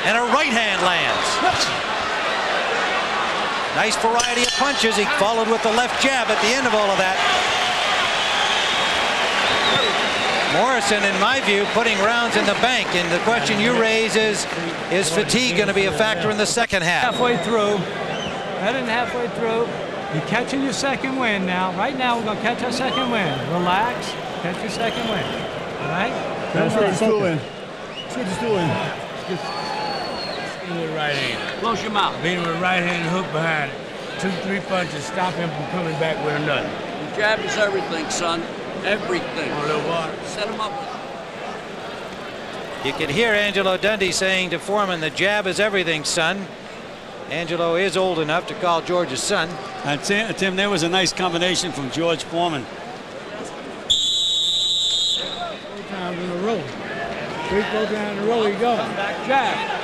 And a right hand lands. Nice variety of punches. He followed with the left jab at the end of all of that. Morrison, in my view, putting rounds in the bank. And the question you raise is fatigue going to be a factor in the second half? Halfway through. Better than halfway through. You're catching your second win now. Right now, we're going to catch our second win. Relax. Catch your second win. All right? That's what he's doing. That's what he's doing. Beat him with a right hand. Close your mouth. Beat him with a right hand hook behind it. 2-3 punches. Stop him from coming back with another. The jab is everything, son. Everything. On a little water. Set him up. You can hear Angelo Dundee saying to Foreman, the jab is everything, son. Angelo is old enough to call George his son. And Tim, there was a nice combination from George Foreman. 3 times in a row. 3 times in a row, he goes. Jab.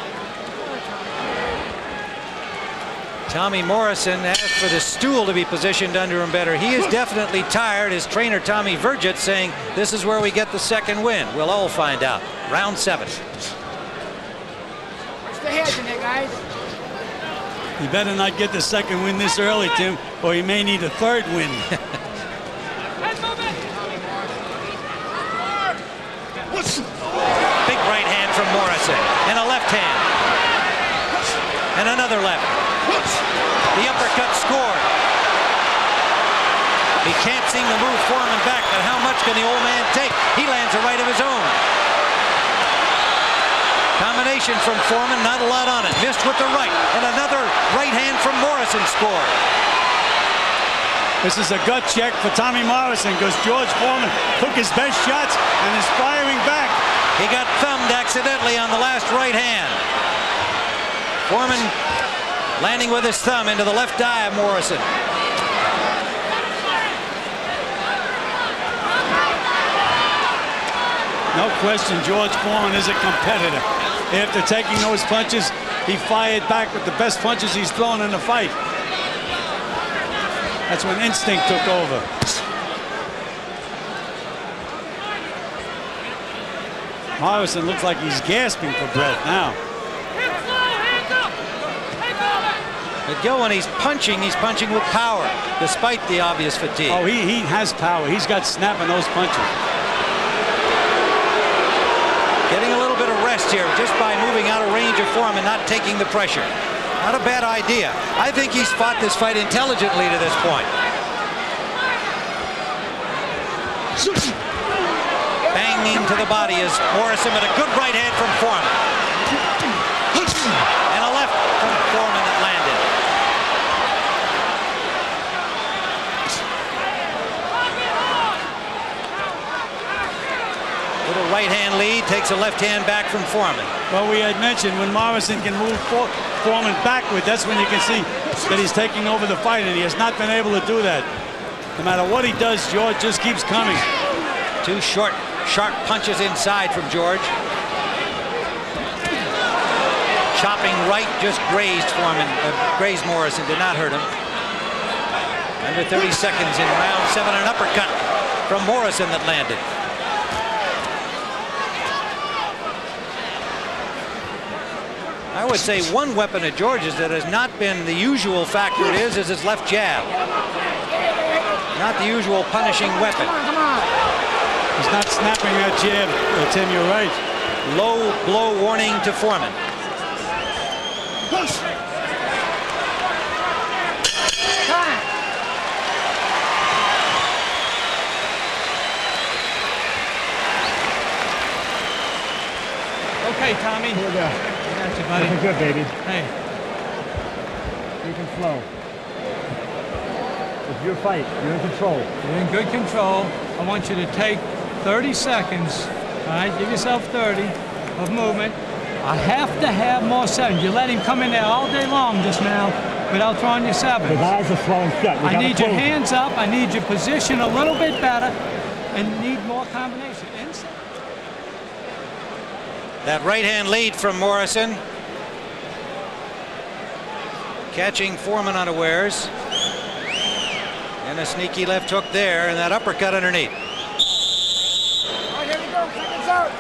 Tommy Morrison asked for the stool to be positioned under him better. He is definitely tired. His trainer, Tommy Vergett, saying this is where we get the second win. We'll all find out. Round 7. Watch the heads in there, guys. He better not get the second win this early, Tim, or he may need a third win. Big right hand from Morrison. And a left hand. And another left. The uppercut scored. He can't seem to move Foreman back, but how much can the old man take? He lands a right of his own. Combination from Foreman, not a lot on it. Missed with the right, and another right hand from Morrison scored. This is a gut check for Tommy Morrison because George Foreman took his best shots and is firing back. He got thumbed accidentally on the last right hand. Foreman landing with his thumb into the left eye of Morrison. No question, George Foreman is a competitor. After taking those punches, he fired back with the best punches he's thrown in the fight. That's when instinct took over. Morrison looks like he's gasping for breath now. But Gil, when he's punching with power, despite the obvious fatigue. Oh, he has power. He's got snap in those punches. Getting a little bit of rest here just by moving out of range of Foreman, not taking the pressure. Not a bad idea. I think he's fought this fight intelligently to this point. Banging to the body is Morrison with a good right hand from Foreman. And a left from Foreman that landed. Little right hand lead, takes a left hand back from Foreman. Well, we had mentioned when Morrison can move Foreman backward, that's when you can see that he's taking over the fight, and he has not been able to do that. No matter what he does, George just keeps coming. 2 short, sharp punches inside from George. Chopping right just grazed Foreman, grazed Morrison, did not hurt him. Under 30 seconds in round 7, an uppercut from Morrison that landed. I would say one weapon of George's that has not been the usual factor it is his left jab. Not the usual punishing weapon. He's not snapping that jab, Tim, you're right. Low blow warning to Foreman. Okay, Tommy. Here we go. Got you, buddy. Looking good, baby. Hey. You can flow. It's your fight. You're in control. You're in good control. I want you to take 30 seconds. All right, give yourself 30 of movement. I have to have more sevens. You let him come in there all day long just now without throwing your sevens. His eyes are swelling shut. I need your hands up. I need your position a little bit better, and need more combination. Inside. That right hand lead from Morrison. Catching Foreman unawares. And a sneaky left hook there, and that uppercut underneath. All right, here we go. Seconds out.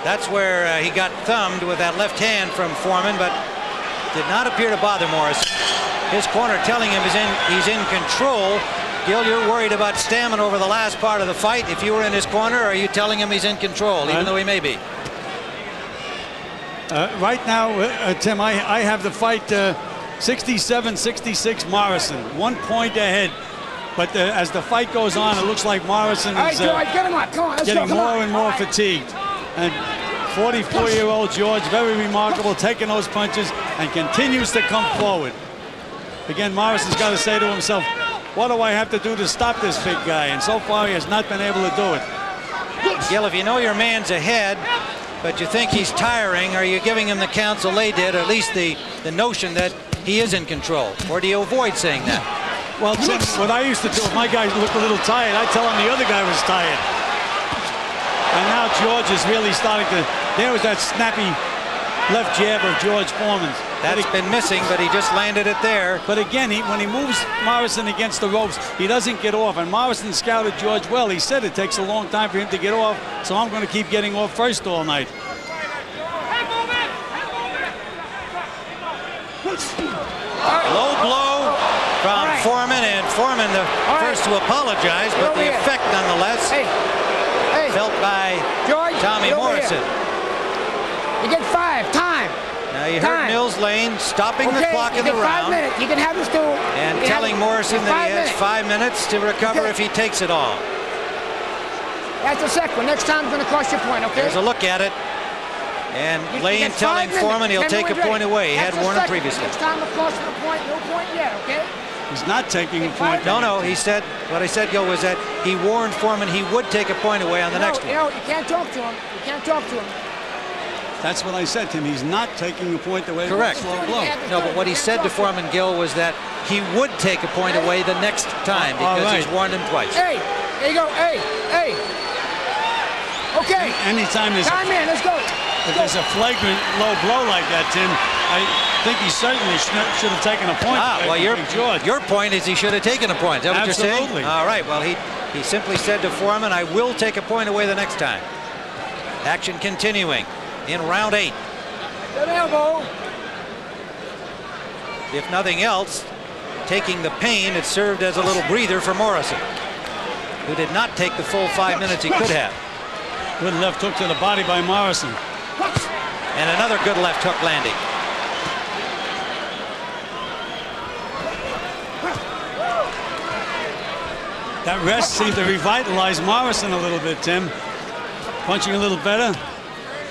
That's where he got thumbed with that left hand from Foreman, but did not appear to bother Morrison. His corner telling him he's in control. Gil, you're worried about stamina over the last part of the fight. If you were in his corner, are you telling him he's in control, even though he may be? Right now, Tim, I have the fight 67-66 Morrison, 1 point ahead. But as the fight goes on, it looks like Morrison is get him up. Come on, let's getting go. more and more fatigued. And 44-year-old George, very remarkable, taking those punches and continues to come forward. Again, Morrison's got to say to himself, what do I have to do to stop this big guy? And so far, he has not been able to do it. Gil, if you know your man's ahead, but you think he's tiring, are you giving him the counsel they did, or at least the notion that he is in control? Or do you avoid saying that? Well, Tim, what I used to do, if my guy looked a little tired, I'd tell him the other guy was tired. And now George is really starting to, there was that snappy left jab of George Foreman's. That's been missing, but he just landed it there. But again, when he moves Morrison against the ropes, he doesn't get off. And Morrison scouted George well. He said it takes a long time for him to get off, so I'm going to keep getting off first all night. Low blow from Foreman, and Foreman the first to apologize, but the effect nonetheless felt by George, Tommy Morrison. You get 5. Time. Now you heard Mills Lane stopping the clock in the round 5 minutes. You can have this too. and telling Morrison that he has 5 minutes to recover if he takes it all. That's the second one. Next time it's going to cost you a point, okay? There's a look at it. And You Lane get telling 5 minutes. Foreman he'll 10 take a wins point ready. away. He had That's the warned him second. previously. Next time it'll cost him a point. No point yet, okay? He's not taking a point. No, he said, what I said, Gil, was that he warned Foreman he would take a point away on the next one. You can't talk to him. You can't talk to him. That's what I said to him. He's not taking a point away. Correct. Slow blow. No, but what he said to Foreman, Gil, was that he would take a point away the next time because he's warned him twice. Hey, there you go. Hey. Okay. Anytime there's Time in. Let's go. if there's a flagrant low blow like that, Tim, I think he certainly should have taken a point. Well, George. your point is he should have taken a point. Is that what you're saying? Absolutely. All right. Well, he simply said to Foreman, I will take a point away the next time. Action continuing in round 8. Good elbow. If nothing else, taking the pain, it served as a little breather for Morrison, who did not take the full 5 minutes he could have. Good left hook to the body by Morrison. And another good left hook landing. That rest seemed to revitalize Morrison a little bit, Tim. Punching a little better.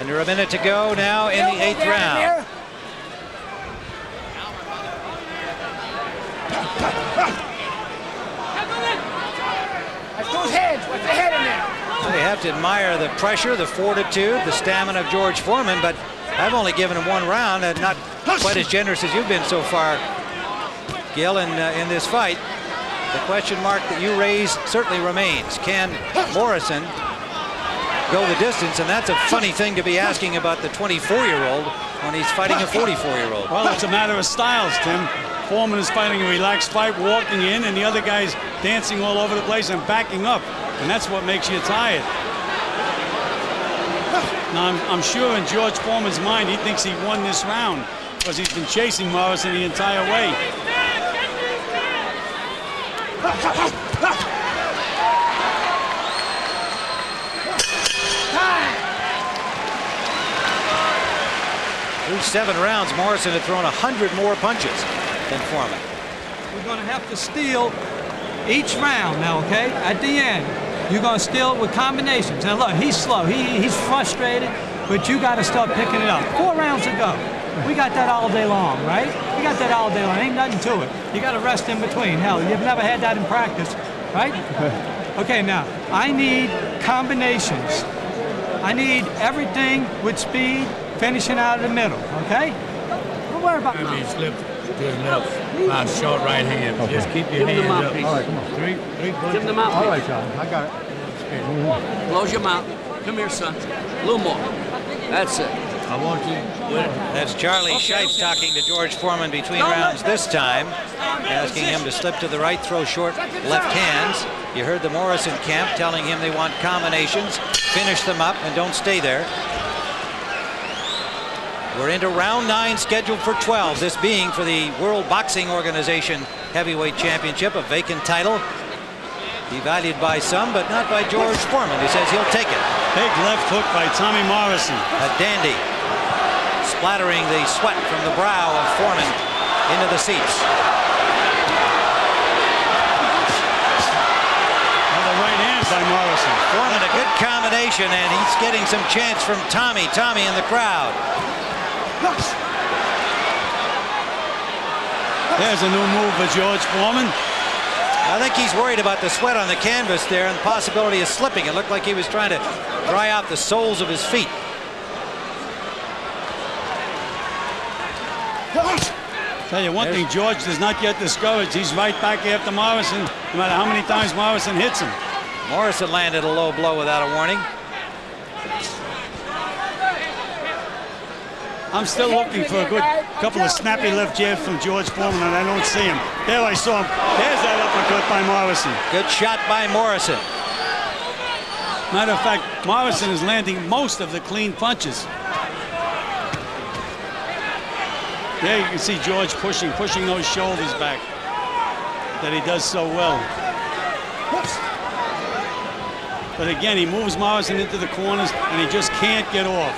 Under a minute to go now in the 8th round. That's those heads. What's the head in there? Well, you have to admire the pressure, the fortitude, the stamina of George Foreman, but I've only given him 1 round, and not quite as generous as you've been so far, Gil, in this fight. The question mark that you raise certainly remains. Can Morrison go the distance? And that's a funny thing to be asking about the 24-year-old when he's fighting a 44-year-old. Well, it's a matter of styles, Tim. Foreman is fighting a relaxed fight, walking in, and the other guy's dancing all over the place and backing up. And that's what makes you tired. Now, I'm sure in George Foreman's mind, he thinks he won this round because he's been chasing Morrison the entire way. Through 7 rounds, Morrison had thrown 100 more punches than Foreman. We're going to have to steal each round now, okay? At the end, you're going to steal it with combinations. Now, look, he's slow. He's frustrated, but you got to start picking it up. 4 rounds to go. We got that all day long, right? We got that all day long. Ain't nothing to it. You got to rest in between. Hell, you've never had that in practice, right? Okay, now, I need combinations. I need everything with speed, finishing out of the middle, okay? Don't worry about Maybe he slipped to his left, short right hand. Just keep your hands up. All right, come on. Three Give punches. him the mouth. All right, John. I got it. Close your mouth. Come here, son. A little more. That's it. I want you. That's Charlie Shipes talking to George Foreman between rounds this time, asking him to slip to the right, throw short left hands. You heard the Morrison camp telling him they want combinations, finish them up, and don't stay there. We're into round 9, scheduled for 12. This being for the World Boxing Organization Heavyweight Championship, a vacant title. Devalued by some, but not by George Foreman, who says he'll take it. Big left hook by Tommy Morrison. A dandy, splattering the sweat from the brow of Foreman into the seats. Another right hand by Morrison. Foreman, a good combination, and he's getting some chants from Tommy. Tommy in the crowd. There's a new move for George Foreman. I think he's worried about the sweat on the canvas there and the possibility of slipping. It looked like he was trying to dry out the soles of his feet. Tell you one thing, George does not get discouraged. He's right back after Morrison, no matter how many times Morrison hits him. Morrison landed a low blow without a warning. I'm still looking for a good couple of snappy left jabs from George Foreman, and I don't see him. There I saw him. There's that uppercut by Morrison. Good shot by Morrison. Matter of fact, Morrison is landing most of the clean punches. There you can see George pushing those shoulders back that he does so well. But again, he moves Morrison into the corners, and he just can't get off.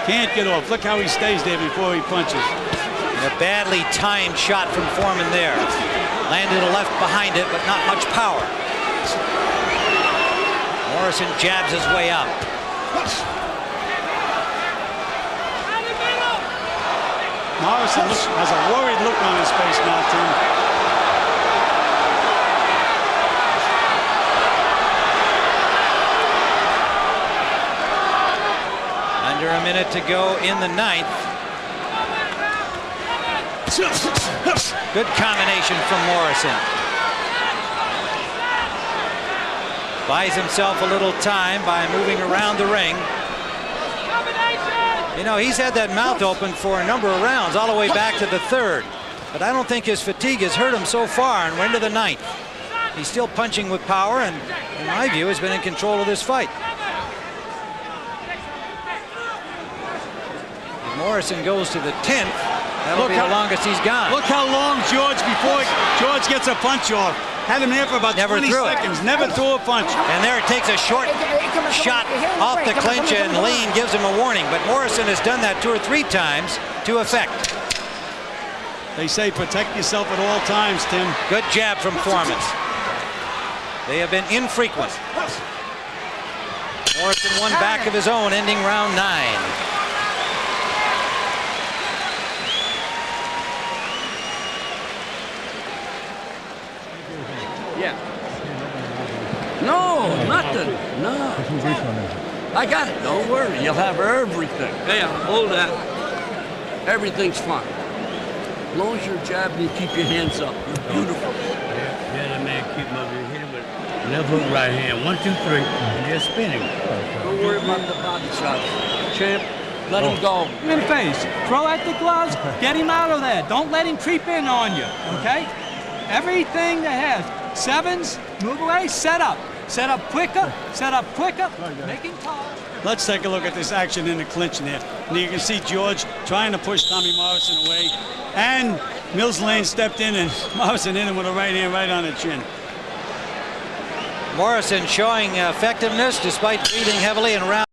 Can't get off. Look how he stays there before he punches. And a badly timed shot from Foreman there. Landed a left behind it, but not much power. Morrison jabs his way out. Morrison has a worried look on his face now, Tim. Under a minute to go in the 9th. Good combination from Morrison. Buys himself a little time by moving around the ring. You know, he's had that mouth open for a number of rounds, all the way back to the 3rd. But I don't think his fatigue has hurt him so far, and we're into the 9th. He's still punching with power, and in my view, has been in control of this fight. Morrison goes to the 10th. That'll be the longest he's gone. Look how long before George gets a punch off. Had him there for about 20 seconds. Never threw a punch. And there it takes a short shot off the clinch, and Lean gives him a warning. But Morrison has done that 2 or 3 times to effect. They say protect yourself at all times, Tim. Good jab from Foreman. They have been infrequent. Morrison one back of his own, ending round 9. Yeah. No, nothing. No. I got it. Don't worry. You'll have everything. Yeah, hold that. Everything's fine. As long as you're jabbing, you keep your hands up. You're beautiful. Yeah, that man keep him up here. Hit him with left hook, right hand. 1, 2, 3. And just spinning. Don't worry about the body shots. Champ, let him go. In the face. Throw out the gloves. Get him out of there. Don't let him creep in on you. Okay? Everything that has 7s, move away, set up. Set up quicker, make him tall. Let's take a look at this action in the clinch there. And you can see George trying to push Tommy Morrison away. And Mills Lane stepped in, and Morrison hit him with a right hand right on the chin. Morrison showing effectiveness despite breathing heavily in round